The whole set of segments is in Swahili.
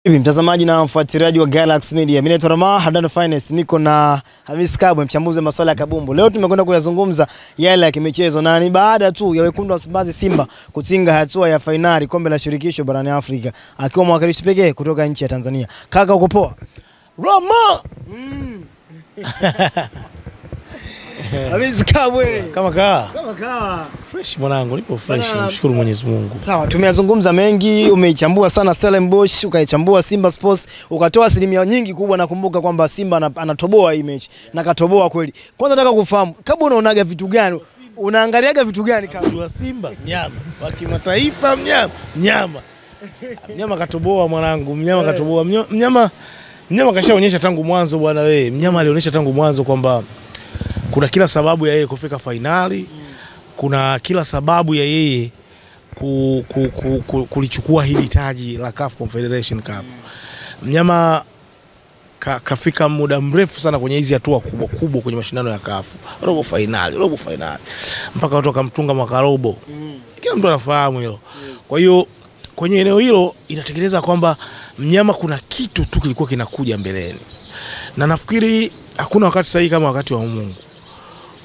Hivi mtazamaji na mfuatiliaji wa Galaxy Media, mimi naitwa Rama Hadan Finance, niko na Hamis Kabwe, mchambuzi wa masuala ya kabumbu. Leo tumekwenda kuyazungumza yale ya kimichezo na ni baada tu ya wekundu wa Msimbazi Simba kutinga hatua ya fainali kombe la shirikisho barani Afrika akiwa mwakilishi pekee kutoka nchi ya Tanzania. Kaka uko poa? Rama! Hamis Kabwe. Kama kaa. Fresh mwanangu, nipo fresh, mshukuru Mwenyezi Mungu. Sawa, tumeyazungumza mengi, umeichambua sana Stellenbosch, ukaichambua Simba Sports, ukatoa asilimia nyingi kubwa. Nakumbuka kwamba Simba anatoboa hii mechi na katoboa kweli. Kwanza nataka kufahamu, kabla unaonaga vitu gani? Unaangaliaga vitu gani kabla? Wa Simba nyama, wa kimataifa nyama. Mnyama katoboa mwanangu, mnyama katoboa. Mnyama kashaonyesha tangu mwanzo bwana wewe. Mnyama alionyesha tangu mwanzo kwamba kuna kila sababu ya yeye kufika finali. Kuna kila sababu ya yeye kulichukua hili taji la CAF Confederation Cup. Mnyama kafika muda mrefu sana kwenye hizi hatua kubwa kwenye mashindano ya CAF. Robo finali. Mpaka watu wakamtunga mwaka robo. Kila mtu anafahamu hilo. Kwa hiyo kwenye eneo hilo inatekeleza kwamba mnyama kuna kitu tu kilikuwa kinakuja mbeleni. Na nafikiri hakuna wakati sahihi kama wakati wa Mungu.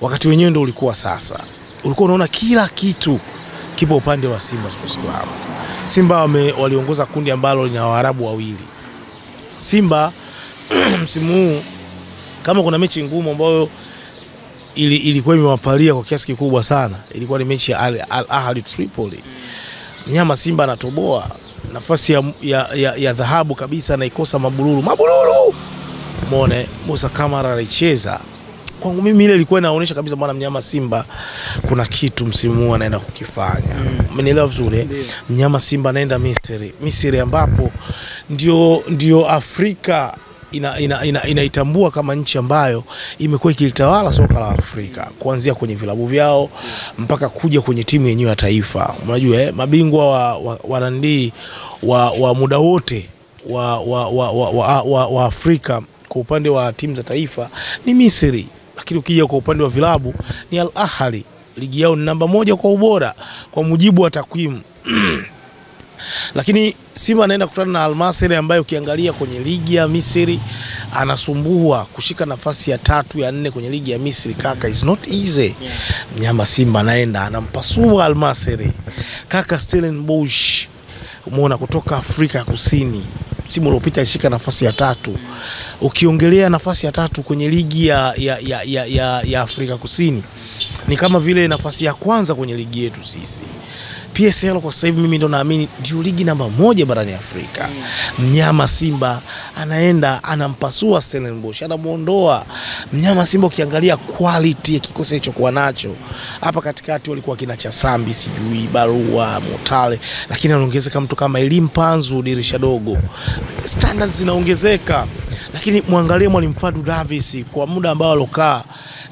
Wakati wenyewe ndio ulikuwa sasa. Ulikuwa unaona kila kitu kipo upande wa Simba Sports Club. Simba waliongoza kundi ambalo lina Waarabu wawili. Simba msimu huu kama kuna mechi ngumu ambayo ilikuwa imewapalia kwa kiasi kikubwa sana, ilikuwa ni mechi ya Al Ahly Tripoli. Mnyama Simba anatoboa nafasi ya dhahabu kabisa na ikosa mabururu. Muone Musa Kamara alicheza. Kwangu mimi ile ilikuwa inaonyesha kabisa bwana mnyama Simba kuna kitu msimu huu anaenda kukifanya. Umenielewa vizuri? Mnyama Simba anaenda Misri ambapo ndio Afrika inaitambua kama nchi ambayo imekuwa ikilitawala soka la Afrika kuanzia kwenye vilabu vyao mpaka kuja kwenye timu yenyewe ya taifa. Unajua mabingwa wa muda wote wa Afrika kwa upande wa timu za taifa ni Misri, lakini ukija kwa upande wa vilabu ni Al Ahly. Ligi yao ni namba 1 kwa ubora kwa mujibu wa takwimu. Lakini Simba anaenda kukutana na Al Masry ambayo ukiangalia kwenye ligi ya Misri anasumbua kushika nafasi ya 3 ya 4 kwenye ligi ya Misri. Kaka, is not easy. Mnyama Simba anaenda anampasua Al Masry. Kaka, Stellenbosch umeona kutoka Afrika Kusini msimu uliopita alishika nafasi ya 3. Ukiongelea nafasi ya 3 kwenye ligi ya Afrika Kusini ni kama vile nafasi ya kwanza kwenye ligi yetu sisi. PSL kwa sasa hivi mimi ndo naamini ndio ligi namba 1 barani Afrika. Mnyama Simba anaenda anampasua Stellenbosch, anamuondoa. Mnyama Simba ukiangalia quality ya kikosi hicho kwa nacho. Hapa katikati walikuwa kina Chasambi, sijui Barua, Motale, lakini anaongezeka mtu kama Elim Panzu dirisha dogo. Standards zinaongezeka. Lakini muangalie Mwalimu Fadu Davis kwa muda ambao alokaa,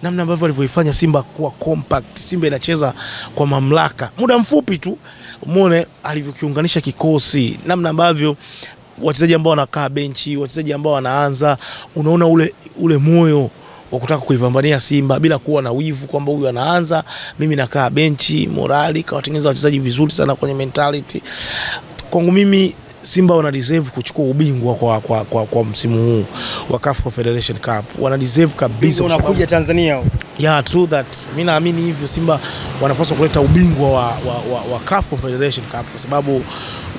namna ambavyo alivyoifanya Simba kuwa compact. Simba inacheza kwa mamlaka. Muda mfupi tu umeone alivyokiunganisha kikosi, namna ambavyo wachezaji ambao wanakaa benchi, wachezaji ambao wanaanza, unaona ule moyo wa kutaka kuipambania Simba bila kuwa na wivu kwamba huyu anaanza, mimi nakaa benchi. Morali kawatengeneza wachezaji vizuri sana kwenye mentality. Kwangu mimi Simba wana deserve kuchukua ubingwa kwa msimu huu wa CAF Confederation Cup. Wana deserve kabisa. Unakuja Tanzania. Yeah, true that. Mimi naamini hivyo Simba wanapaswa kuleta ubingwa wa CAF Confederation Cup kwa sababu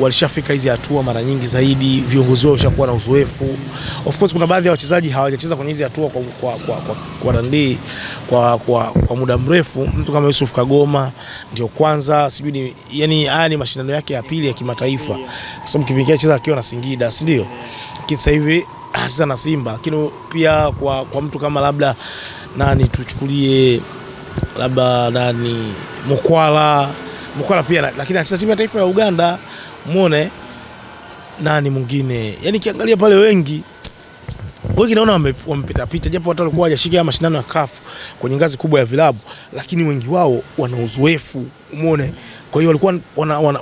walishafika hizi hatua mara nyingi zaidi, viongozi wao washakuwa na uzoefu. Of course kuna baadhi ya wachezaji hawajacheza kwenye hizi hatua kwa muda mrefu. Mtu kama Yusuf Kagoma ndio kwanza, sijui yani haya ni mashindano yake ya pili ya kimataifa. Kwa sababu kipindi cheza akiwa na Singida, si ndio? Lakini sasa hivi anacheza na Simba. Lakini pia kwa mtu kama labda nani tuchukulie labda Mukwala pia, lakini anacheza timu ya taifa ya Uganda. Muone nani mwingine, yani kiangalia pale wengi naona wamepita japo watu walikuwa hawajashika mashindano ya CAF kwenye ngazi kubwa ya vilabu, lakini wengi wao wana uzoefu. Muone, kwa hiyo walikuwa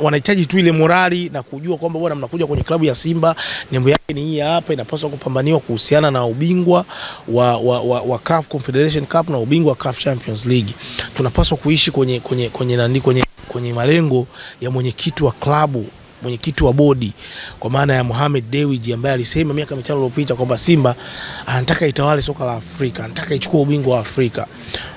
wanahitaji tu ile morali na kujua kwamba bwana mnakuja kwenye klabu ya Simba, nembo yake ni hii hapa, inapaswa kupambaniwa kuhusiana na ubingwa wa CAF Confederation Cup na ubingwa wa CAF Champions League. Tunapaswa kuishi kwenye malengo ya mwenyekiti wa klabu mwenyekiti wa bodi kwa maana ya Mohamed Dewji ambaye alisema miaka 5 iliyopita kwamba Simba anataka itawale soka la Afrika, anataka ichukue ubingwa wa Afrika.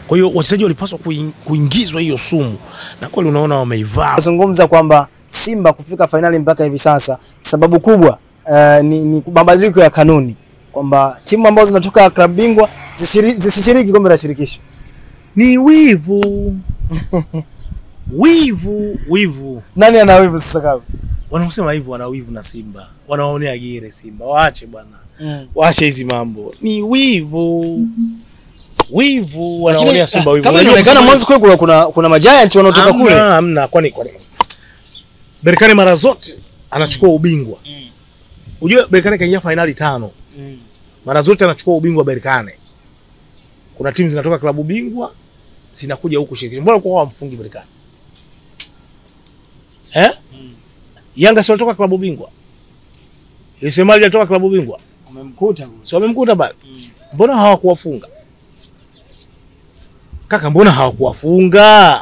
Kwa hiyo wachezaji walipaswa kuingizwa hiyo sumu, na kweli unaona wameivaa. Nazungumza kwamba Simba kufika finali mpaka hivi sasa sababu kubwa ni mabadiliko ya kanuni, kwamba timu ambazo zinatoka klabu bingwa zisishiriki kombe la shirikisho. Ni wivu. wivu. Nani ana wivu sasa kama? Wanaosema hivyo wana wivu na Simba. Wanaonea gere Simba. Waache bwana. Waache hizi mambo. Ni wivu. Wanaonea Simba wivu. Kama inaonekana mwanzo kule kuna majiant wanaotoka kule. Hamna, kwani. Berkane mara zote anachukua ubingwa. Unajua Berkane kaingia finali 5. Mara zote anachukua ubingwa Berkane. Kuna timu zinatoka klabu bingwa zinakuja huku shirikisho. Mbona kwa wamfungi Berkane? Yanga sio kutoka klabu bingwa. Yosemali alitoka klabu bingwa. Wamemkuta. Sio wamemkuta bali. Mbona hawakuwafunga? Kaka, mbona hawakuwafunga?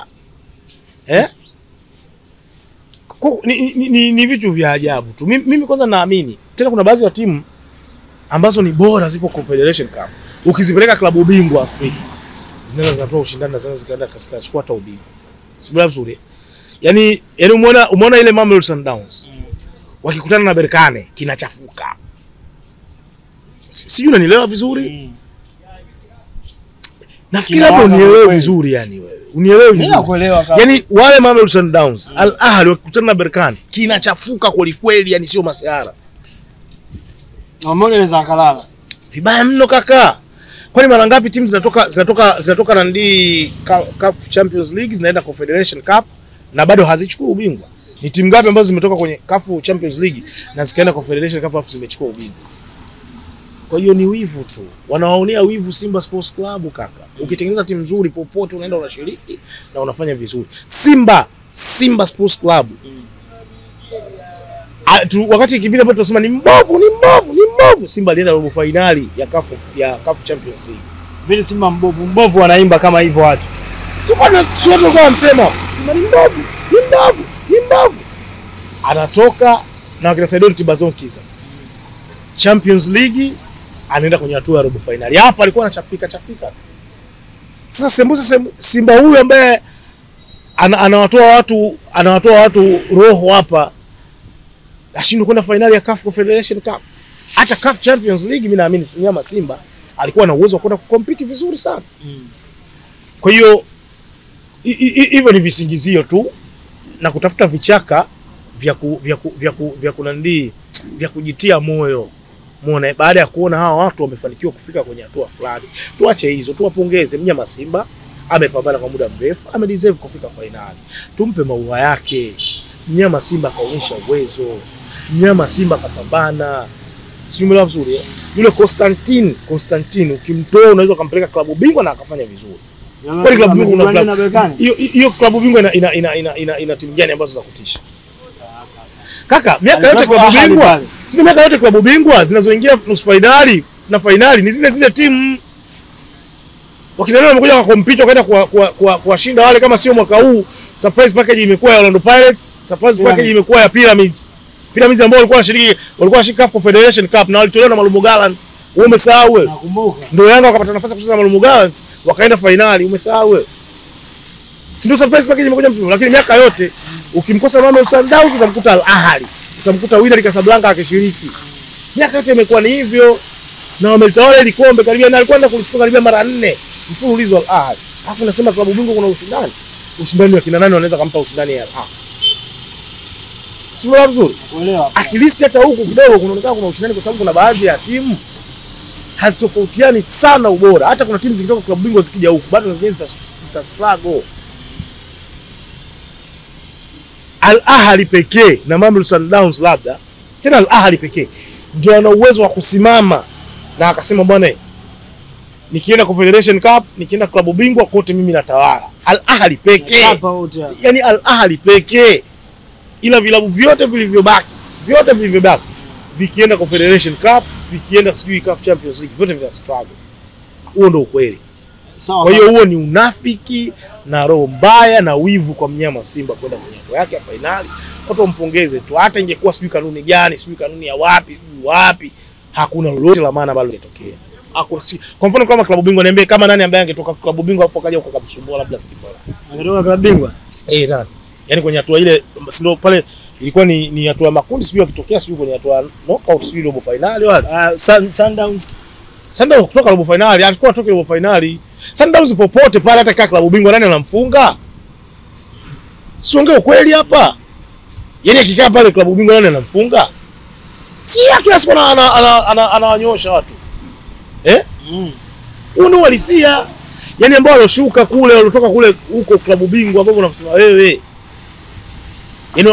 Ni vitu vya ajabu tu. Mimi kwanza naamini tena kuna baadhi ya timu ambazo ni bora zipo Confederation Cup. Ukizipeleka klabu bingwa Afrika, zinaweza zatoa ushindani na zinaweza zikaenda kuchukua hata ubingwa. Sio vizuri. Yaani umeona ile Mamelodi Sundowns. Wakikutana na Berkane kinachafuka. Sijui unanielewa vizuri? Nafikiri hapo unielewe vizuri yani wewe. Unielewe vizuri. Ninakuelewa kaka. Yaani wale Mamelodi Sundowns, Al Ahly wakikutana na Berkane kinachafuka kweli kweli, yani sio masiara. Mamelodi za kalala. Vibaya mno kaka. Kwani mara ngapi timu zinatoka na ndi CAF Champions League zinaenda Confederation Cup na bado hazichukui ubingwa? Ni timu ngapi ambazo zimetoka kwenye CAF Champions League na zikaenda Confederation Cup afu zimechukua ubingwa? Kwa hiyo ni wivu tu. Wanawaonea wivu Simba Sports Club kaka. Ukitengeneza timu nzuri popote unaenda unashiriki na unafanya vizuri. Simba Sports Club. Wakati kipindi ambapo tunasema ni mbovu. Simba alienda robo finali ya CAF Champions League. Vile Simba mbovu wanaimba kama hivyo watu. Sio kwa msema Simba ni mbovu. Anatoka na wakina Saidon Tibazonkiza. Champions League anaenda kwenye hatua ya robo finali. Hapa alikuwa anachapika. Sasa Simba huyu ambaye anawatoa watu roho hapa ashindwe kwenda finali ya CAF Confederation Cup. Hata CAF Champions League mimi naamini mnyama Simba alikuwa na uwezo wa kwenda kucompete vizuri sana. Kwa hiyo hivyo ni visingizio tu na kutafuta vichaka vya kujitia moyo. Muone baada ya kuona hawa watu wamefanikiwa kufika kwenye hatua fulani. Tuache hizo, tuwapongeze mnyama Simba. Amepambana kwa muda mrefu, amedeserve kufika finali. Tumpe maua yake. Mnyama Simba kaonyesha uwezo. Mnyama Simba kapambana. Simuelewa vizuri. Yule Constantine ukimtoa unaweza kumpeleka klabu bingwa na akafanya vizuri. Kwa klabu bingwa una Berkane. Hiyo klabu bingwa ina timu gani ambazo za kutisha? Kaka, miaka yote klabu bingwa. Sisi miaka yote klabu bingwa zinazoingia nusu finali na finali ni zile timu. Wakidhani wamekuja kwa compete wakaenda kuwashinda wale, kama sio mwaka huu surprise package imekuwa ya Orlando Pirates, surprise package imekuwa ya Pyramids ambao walikuwa wanashika CAF Confederation Cup na walitolewa na Malumo Gallants. Wewe umesahau wewe? Nakumbuka. Ndio Yanga wakapata nafasi ya kucheza na Malumo Gallants wakaenda finali, umesahau wewe? Si ndio surprise package imekuja mtu, lakini miaka yote ukimkosa Mamelodi Sundowns utamkuta Al Ahly, utamkuta Wydad Casablanca akishiriki. Miaka yote imekuwa ni hivyo na wametawala ile kombe karibia, na alikwenda kulichukua karibia mara 4 mfululizo Al Ahly. Alafu nasema klabu bingwa kuna ushindani. Ushindani wa kina nani wanaweza kumpa ushindani Al Ahly? Sio vizuri. Uelewa. At least hata huku kidogo kunaonekana kuna ushindani, kwa sababu kuna baadhi ya timu hazitofautiani sana ubora. Hata kuna timu zikitoka klabu bingwa zikija huku bado zinaanza struggle. Al Ahly pekee na Mamelodi Sundowns labda, tena Al Ahly pekee ndio ana uwezo wa kusimama na akasema bwana, nikienda Confederation Cup, nikienda klabu bingwa kote mimi natawala. Al Ahly pekee. Yaani Al Ahly pekee. Ila vilabu vyote vilivyobaki vikienda Confederation Cup, vikienda sijui CAF Champions League, vyote vina struggle. Huo ndio ukweli. Sawa. Kwa hiyo huo ni unafiki na roho mbaya na wivu kwa mnyama Simba kwenda kwenye hatua yake ya finali watu wampongeze tu. Hata ingekuwa sijui kanuni gani, sijui kanuni ya wapi, hakuna lolote la maana bado litokea. Kwa mfano kama klabu bingwa, niambie kama nani ambaye angetoka klabu bingwa hapo akaja ukamsumbua labda Simba. Angetoka klabu bingwa? Nani? Yaani kwenye hatua ile ndio pale ilikuwa ni hatua ya makundi, sijui akitokea sijui kwenye hatua knockout, sijui robo finali wale. Sundowns kutoka robo finali, alikuwa atoke robo finali. Sundowns popote pale hata kama klabu bingwa nani anamfunga? Siongee ukweli hapa. Yaani akikaa pale klabu bingwa nani anamfunga? Si kila siku anawanyosha watu. Uno walisia. Yaani ambao waloshuka kule, walotoka kule huko klabu bingwa ambao unamsema wewe. Yaani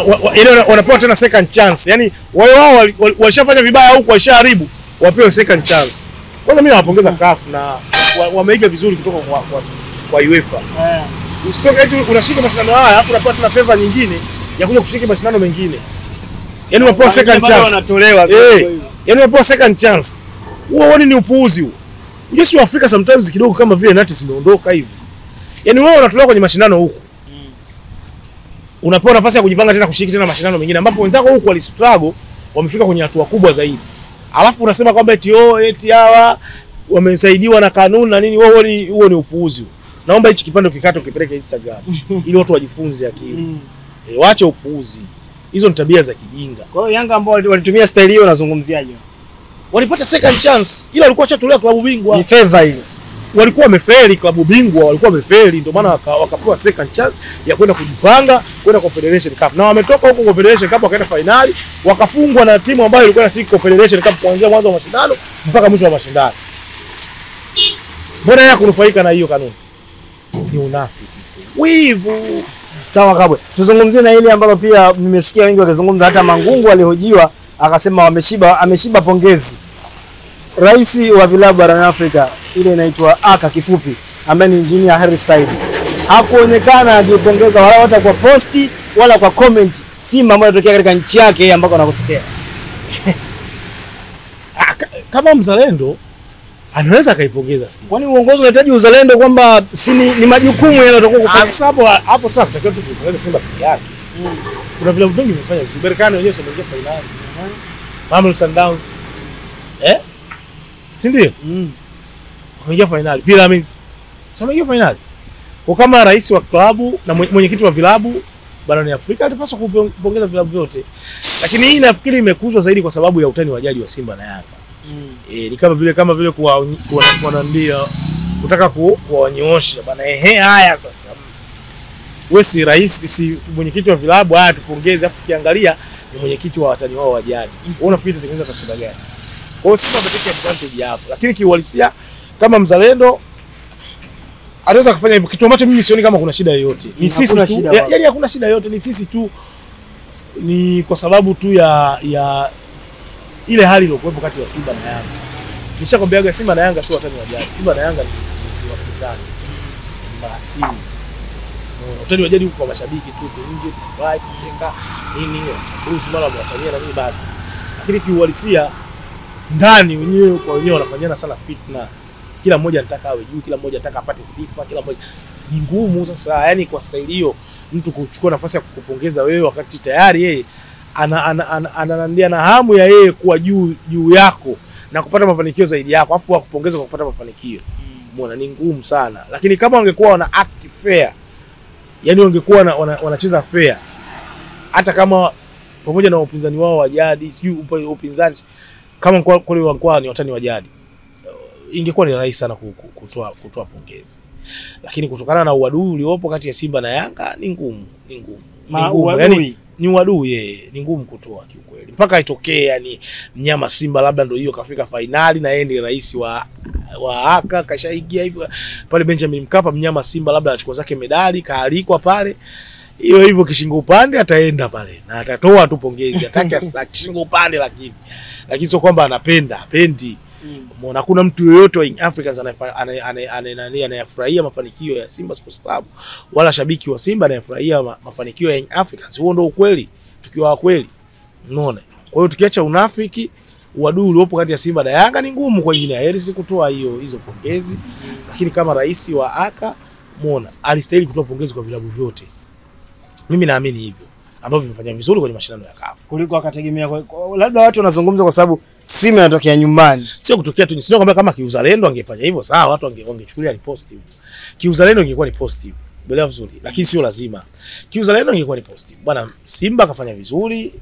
wanapewa tena second chance. Yaani wao walishafanya vibaya huko, walishaharibu, wapewe second chance. Kwanza mimi nawapongeza CAF na wameiga vizuri kutoka kwa UEFA. Usitoke eti unashika mashindano haya hapo unapata tena favor nyingine ya kuja kushiriki mashindano mengine. Yaani unapewa second chance. Wanatolewa yaani unapewa second chance. Huo ni upuuzi huo. Jeshi wa Afrika sometimes kidogo kama vile nati zimeondoka hivi. Yaani wewe unatolewa kwenye mashindano huko. Unapewa nafasi ya kujipanga tena kushiriki tena mashindano mengine ambapo wenzako huko walistruggle, wamefika kwenye hatua kubwa zaidi. Alafu unasema kwamba eti hawa wamesaidiwa na kanuni na nini. Huo ni upuuzi. Naomba hichi kipande ukikata ukipeleke Instagram ili watu wajifunze akili. Waache upuuzi. Hizo ni tabia za kijinga. Kwa hiyo Yanga ambao walitumia style hiyo unazungumziaje? Walipata second chance. Ila walikuwa chatolewa klabu bingwa. Ni favor hiyo. Walikuwa wamefeli klabu bingwa, walikuwa wamefeli, ndio maana wakapewa second chance ya kwenda kujipanga kwenda Confederation Cup. Na wametoka huko Confederation Cup wakaenda finali, wakafungwa na timu ambayo ilikuwa inashiriki Confederation Cup kuanzia mwanzo wa mashindano mpaka mwisho wa mashindano. Mbona yeye kunufaika na hiyo kanuni? Ni unafiki. Wivu. Sawa Kabwe. Tuzungumzie na ile ambalo pia nimesikia wengi wakizungumza, hata Mangungu alihojiwa akasema ameshiba pongezi. Rais wa vilabu barani Afrika, ile inaitwa ACA kifupi, ambaye ni engineer Harry Said, hakuonekana akipongeza wala hata kwa posti wala kwa comment Simba ambayo inatokea katika nchi yake ambako anakotokea. Kama mzalendo anaweza kaipongeza Simba. Kwani uongozi unahitaji uzalendo kwamba si ni majukumu yanayotakiwa kufanya? Hapo sasa tutakiwa tu kupongeza Simba peke yake. Kuna vilabu vingi vimefanya vizuri. Berkane wenyewe wameingia finali. Mamelodi Sundowns. Si ndio? Wameingia finali. Pyramids. Sio wameingia finali. Kwa kama rais wa klabu na mwenyekiti wa vilabu barani Afrika alipaswa kupongeza vilabu vyote. Lakini hii nafikiri imekuzwa zaidi kwa sababu ya utani wa jadi wa Simba na Yanga. Ni kama vile kuwanandia kutaka kuwanyoosha bana. Haya sasa. Wewe si rais, si mwenyekiti wa vilabu, haya tupongeze, afu kiangalia ni mwenyekiti wa watani wao wa jadi. Wewe unafikiri tutengeneza taswira gani? Kwa hiyo Simba ameteka advantage hapo. Lakini kiuhalisia kama mzalendo anaweza kufanya hivyo, kitu ambacho mimi sioni kama kuna shida yoyote. Ni sisi tu. Yaani hakuna shida yoyote, ni sisi tu. Ni kwa sababu tu ya ile hali iliyokuwepo kati ya Simba na Yanga. Nishakwambiaga Simba na Yanga sio watani wa jadi. Simba na Yanga ni wapinzani. Ni mahasimu. Utani wa jadi huko kwa mashabiki tu, nje kufurahi, kucheka, nini, wachaguzi mara watania na nini basi. Lakini kiuhalisia ndani wenyewe kwa wenyewe wanafanyana sana fitna. Kila mmoja anataka awe juu, kila mmoja anataka apate sifa, kila mmoja. Ni ngumu sasa, yani kwa staili hiyo mtu kuchukua nafasi ya kukupongeza wewe wakati tayari yeye anandia na hamu ya yeye kuwa juu yako na kupata mafanikio zaidi yako, afu akupongeza kwa kupata mafanikio. Umeona, ni ngumu sana. Lakini kama wangekuwa wana act fair, yani wangekuwa wanacheza fair, hata kama pamoja na upinzani wao wa jadi, sijui upinzani kama kweli wangekuwa ni watani wa jadi, ingekuwa ni rahisi sana kutoa pongezi. Lakini kutokana na uadui uliopo kati ya Simba na Yanga ni ngumu. Yani ni uadui ni ngumu kutoa kiukweli. Mpaka itokee yani mnyama Simba labda ndio hiyo kafika finali na yeye ni rais wa ACA kashaingia hivyo pale Benjamin Mkapa, mnyama Simba labda anachukua zake medali, kaalikwa pale. Hiyo hivyo kishingo upande ataenda pale na atatoa tu pongezi, atake kishingo upande, lakini sio kwamba apendi. Umeona, kuna mtu yoyote wa Africans anayefurahia mafanikio ya Simba Sports Club wala shabiki wa Simba anayefurahia mafanikio ya Africans. Huo ndio ukweli, tukiwa kweli. Unaona? Kwa hiyo tukiacha unafiki, uadui uliopo kati ya Simba na Yanga, ni ngumu kwa jina heri si kutoa hizo pongezi. Lakini kama rais wa ACA, umeona, alistahili kutoa pongezi kwa vilabu vyote. Mimi naamini hivyo. ambavyo vimefanya vizuri kwenye mashindano ya CAF. Kuliko akategemea labda watu wanazungumza kwa sababu Simba inatokea nyumbani. Sio kutokea tu, sio kwamba kama kiuzalendo angefanya hivyo sawa, watu wangechukulia ni positive. Kiuzalendo ingekuwa ni positive. Bila vizuri, lakini sio lazima. Kiuzalendo ingekuwa ni positive. Bwana Simba kafanya vizuri.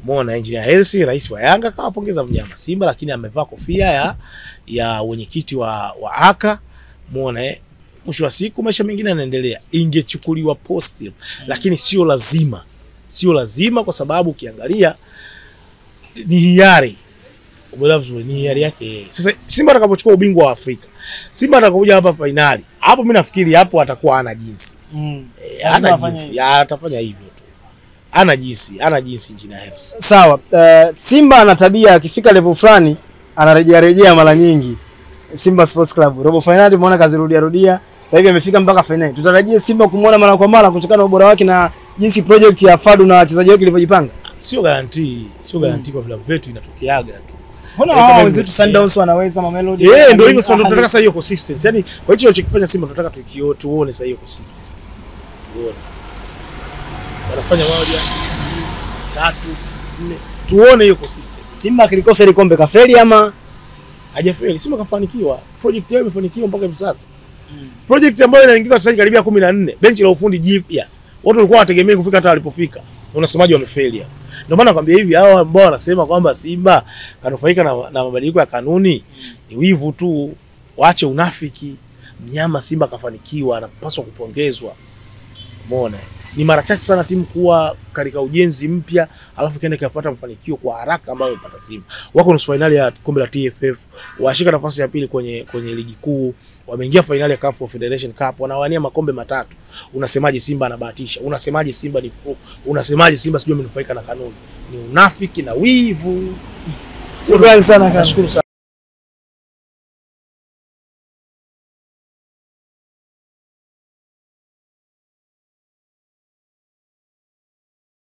Umeona Engineer Hersi, rais wa Yanga, kawapongeza mnyama Simba, lakini amevaa kofia ya wenyekiti wa aka. Umeona mwisho wa siku maisha mengine yanaendelea. Ingechukuliwa positive, lakini sio lazima. Sio lazima kwa sababu ukiangalia ni hiari. Umeelewa vizuri, ni hiari yake. Sasa Simba atakapochukua ubingwa wa Afrika, Simba atakapokuja hapa finali, hapo mimi nafikiri hapo atakuwa ana jinsi. Ana jinsi, atafanya hivyo tu. Ana jinsi Engineer Hersi. Sawa, Simba ana tabia akifika level fulani anarejea mara nyingi. Simba Sports Club robo finali tumeona kazirudia. Sasa hivi amefika mpaka finali. Tutarajie Simba kumuona mara kwa mara kutokana na ubora wake na jinsi project ya Fadu na wachezaji wake ilivyojipanga. Sio guarantee kwa vilabu vyetu inatokeaga tu. Mbona hao wenzetu Sundowns wanaweza Mamelodi? Ndio hivyo sasa tunataka sasa hiyo consistency. Yaani kwa hiyo chokifanya Simba tunataka tuone sasa hiyo consistency. Tuone. Wanafanya moja, 3, 4. Tuone hiyo consistency. Simba kilikosa ile kombe kafeli ama hajafeli? Simba kafanikiwa. Project yao imefanikiwa mpaka hivi sasa. Project ambayo inaingiza wachezaji karibia 14, benchi la ufundi jipya. Watu walikuwa wategemea kufika hata walipofika. Unasemaje wamefeli? Ndio maana nakwambia hivi, hao ambao wanasema kwamba Simba kanufaika na mabadiliko ya kanuni ni wivu tu, waache unafiki. Mnyama Simba kafanikiwa, anapaswa kupongezwa. Umeona? Ni mara chache sana timu kuwa katika ujenzi mpya alafu kaenda kupata mafanikio kwa haraka ambayo imepata Simba. Wako nusu finali ya kombe la TFF, washika nafasi ya pili kwenye ligi kuu, wameingia finali ya CAF Federation Cup, wanawania makombe 3. Unasemaje Simba anabahatisha? Unasemaje Simba ni fu? Unasemaje Simba sijui amenufaika na kanuni? Ni unafiki na wivu. Shukrani sana. Nashukuru sana.